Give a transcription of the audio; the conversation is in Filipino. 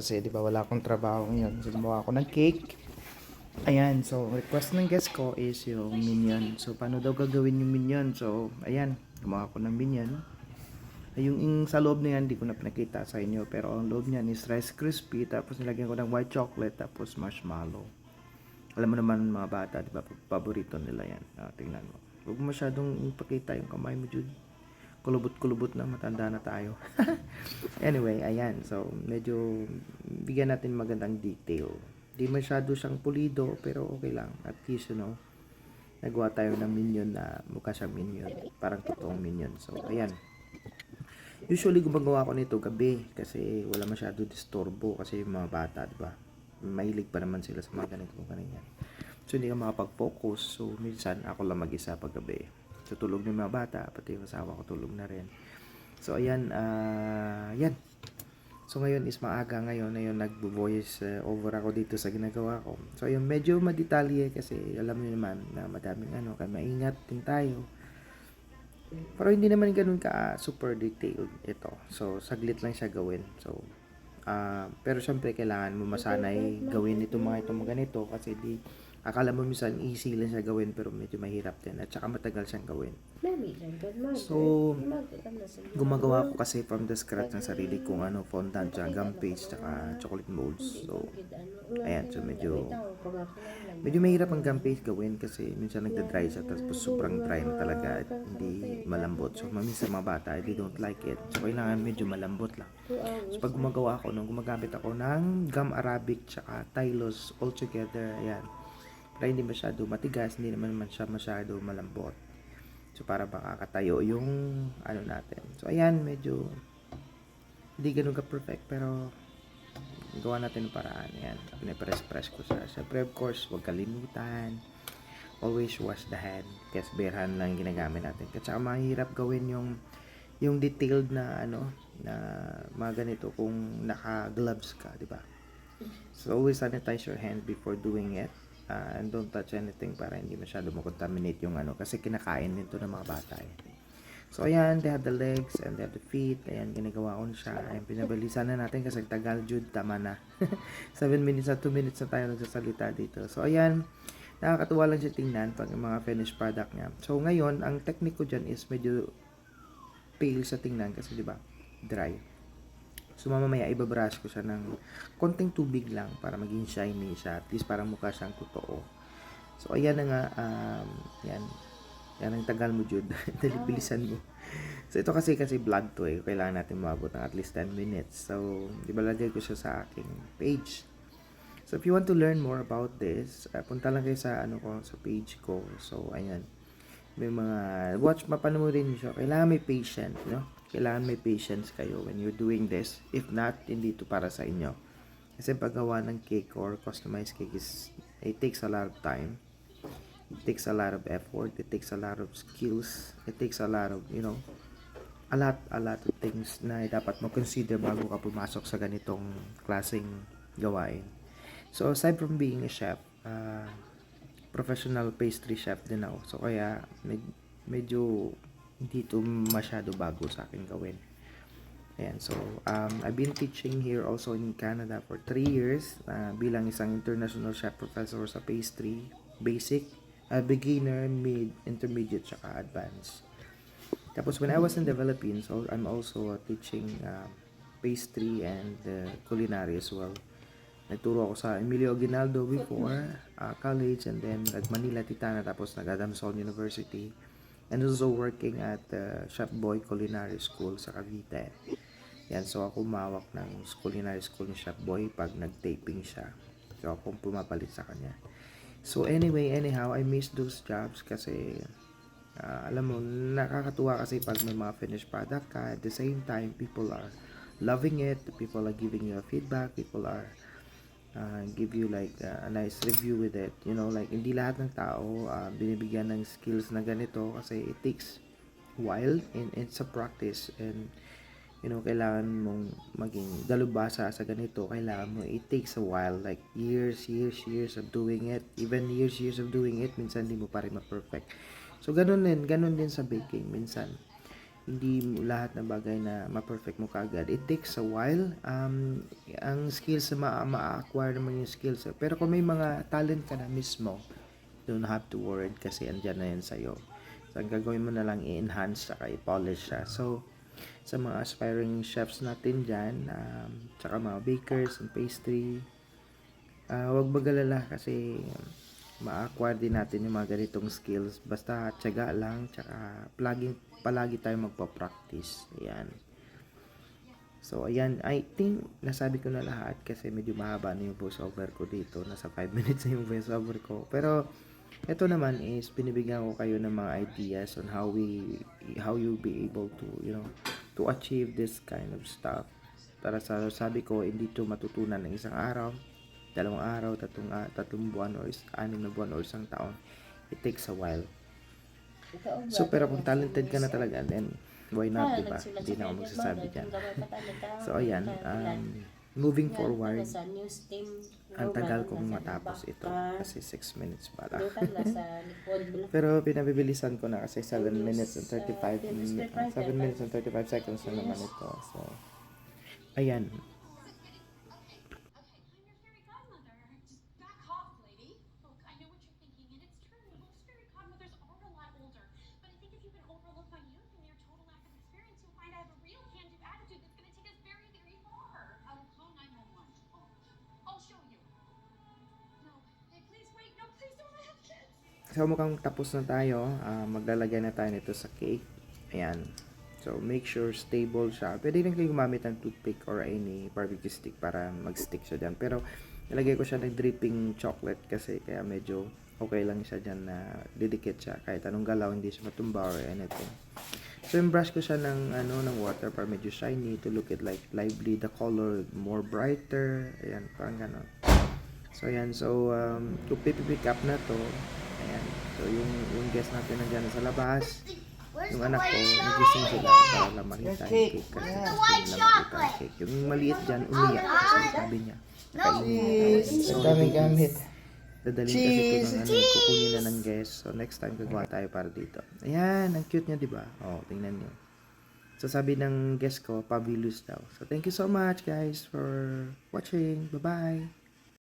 Kasi di ba wala akong trabaho ngayon. So gumawa ako ng cake. Ayan, so request ng guest ko is yung minion. So paano daw gagawin yung minion? So ayan, gumawa ako ng minion. Yung sa loob na yan, hindi ko na pinakita sa inyo. Pero ang loob niyan is Rice Crispy. Tapos nilagyan ko ng white chocolate. Tapos marshmallow. Alam mo naman mga bata, di ba? Paborito nila yan. Tingnan mo. Huwag mo masyadong ipakita yung kamay mo, Jude. Kulubot-kulubot na, matanda na tayo. Anyway, ayan. So, medyo bigyan natin magandang detail. Di masyado siyang pulido, pero okay lang. At least, nagawa tayo ng minion na mukha siyang minion. Parang totoong minion. So, ayan. Usually, gumagawa ko nito gabi kasi wala masyado disturbo kasi yung mga bata, di ba? Mahilig pa naman sila sa mga ganito ganyan. So, hindi ka makapag-focus. So, minsan, ako lang mag-isa pag gabi. So, tulog ng mga bata, pati yung asawa ko tulog na rin. So, ayan, yan. So, ngayon is maaga ngayon, nagbo-voice over ako dito sa ginagawa ko. So, ayun, medyo maditalye kasi alam niyo naman na madaming kaya maingat din tayo. Pero hindi naman ganun ka super detailed ito. So, saglit lang siya gawin. So, pero syempre kailangan mo masanay gawin itong ganito kasi akala mo minsan easy lang siya gawin pero medyo mahirap din at saka matagal siyang gawin. So, gumagawa ko kasi from the scratch ng sarili kong fondant, gum paste, tsaka chocolate molds. So, ayan. So, medyo mahirap ang gum paste gawin kasi minsan nagda-dry siya tapos sobrang dry na talaga at hindi malambot. So, minsan mga bata, they don't like it. So, kailangan medyo malambot lang. So, pag gumagawa ako, gumagamit ako ng gum arabic tsaka Tylose all together. Ayan. Para hindi masyado matigas, hindi naman siya masyado malambot. So, para makakatayo yung natin. So, ayan, medyo hindi ganun ka-perfect, pero gawa natin ng paraan. Ayan, pinapress-press ko siya. Siyempre, of course, huwag kalimutan. Always wash the hand. Kasi bare hand lang ginagamit natin. Kasi saka mahirap gawin yung detailed na na mga ganito kung naka-gloves ka, di ba? So, always sanitize your hand before doing it. And don't touch anything para hindi masyado makontaminate yung kasi kinakain din to ng mga bata eh. So ayan, they have the legs and they have the feet. Ayan, ginagawa ko na siya. Ayan, pinabilisan na natin kasi tagal, Jude, tama na. 7 minutes na 2 minutes na tayo nagsasalita dito. So ayan, nakakatuwa lang siya tingnan pag yung mga finished product niya. So ngayon, ang technique ko dyan is medyo pale sa tingnan kasi di ba dry. So, mamaya ibabrush ko siya ng konting tubig lang para maging shiny siya. At least parang mukha siyang totoo. So, ayan na nga. Yan. Yan ang tagal mo, Jude. Bilisan mo. So, ito kasi vlog to eh. Kailangan natin mabot ng at least 10 minutes. So, ibalagay ko siya sa aking page. So, if you want to learn more about this, punta lang kayo sa sa page ko. So, ayan. May mga mapanoorin niyo siya. Kailangan may patience, Kailangan may patience kayo when you're doing this. If not, hindi ito para sa inyo. Kasi paggawa ng cake or customized cake it takes a lot of time. It takes a lot of effort. It takes a lot of skills. It takes a lot of, a lot of things na dapat mo consider bago ka pumasok sa ganitong klaseng gawain. So, aside from being a chef, professional pastry chef din ako. So, kaya medyo hindi ito masyado bago sa akin gawin. Ayan, so, I've been teaching here also in Canada for 3 years bilang isang international chef professor sa pastry, basic, beginner, mid, intermediate, saka advanced. Tapos, when I was in the Philippines, I'm also teaching pastry and culinary as well. Nagturo ako sa Emilio Aguinaldo before college and then nag-Manila Titana tapos nag-Adamson University. And also working at Chef Boy Culinary School sa Cavite. Yan, so ako mawak ng culinary school ni Chef Boy pag nag-taping siya. So akong pumapalit sa kanya. So anyway, anyhow, I miss those jobs kasi alam mo, nakakatuwa kasi pag may mga finished product ka, at the same time, people are loving it, people are giving you a feedback, people are give you like a nice review with it, like hindi lahat ng tao binibigyan ng skills na ganito kasi it takes while and it's a practice and kailangan mong maging dalubhasa sa ganito, kailangan mo, it takes a while, like years of doing it, even years of doing it, minsan hindi mo pa rin ma-perfect. So ganun din sa baking, minsan hindi lahat ng bagay na ma-perfect mo kaagad. It takes a while. Ang skills na ma-acquire naman yung skills. Pero kung may mga talent ka na mismo, don't have to worry kasi andyan na yan sa'yo. So, ang gagawin mo na lang i-enhance saka i-polish siya. So, sa mga aspiring chefs natin dyan, tsaka mga bakers and pastry, huwag magalala kasi ma-acquire din natin yung mga ganitong skills. Basta tiyaga lang, tsaka palagi tayo magpa-practice. Ayan. So, ayan. I think nasabi ko na lahat kasi medyo mahaba na yung voiceover ko dito. Nasa 5 minutes na yung voiceover ko. Pero, ito naman is binibigyan ko kayo ng mga ideas on how you be able to, to achieve this kind of stuff. Para sabi ko, hindi to matutunan ng isang araw, 2 araw, 3 buwan, or 6 na buwan, or isang taon. It takes a while. So, pero kung talented ka na talaga, then, why not, diba? Hindi na ako magsasabi dyan. So, ayan, moving forward, ang tagal kong matapos ito kasi 6 minutes pa lang. Pero pinabibilisan ko na kasi 7 minutes and 35 seconds na naman ito. So, ayan. So, mukhang tapos na tayo. Maglalagay na tayo nito sa cake. Ayan. So, make sure stable siya. Pwede rin kayo gumamit ng toothpick or any barbecue stick para mag-stick siya dyan. Pero, nilagay ko siya ng dripping chocolate kasi kaya medyo okay lang siya dyan na didikit siya. Kahit anong galaw, hindi siya matumba or anything. So, yung brush ko siya ng water para medyo shiny to look it like lively. The color more brighter. Ayan, parang gano'n. So, ayan. So, kung pipipick up na to, ayan. So, yung guest natin nandiyan sa labas. Yung anak ko, nagising sila para lang makita yung cake. Kasi gusto nila makita yung cake. Yung maliit dyan, umiyak. Kasi sabi niya, nakainin. So, daming gamit. Dadalhin kasi ito ng kukunin na ng guest. So, next time gagawa tayo para dito. Ayan, ang cute niya, diba? Oh, tingnan niyo. So, sabi ng guest ko, Pabilis daw. So, thank you so much, guys, for watching. Bye-bye!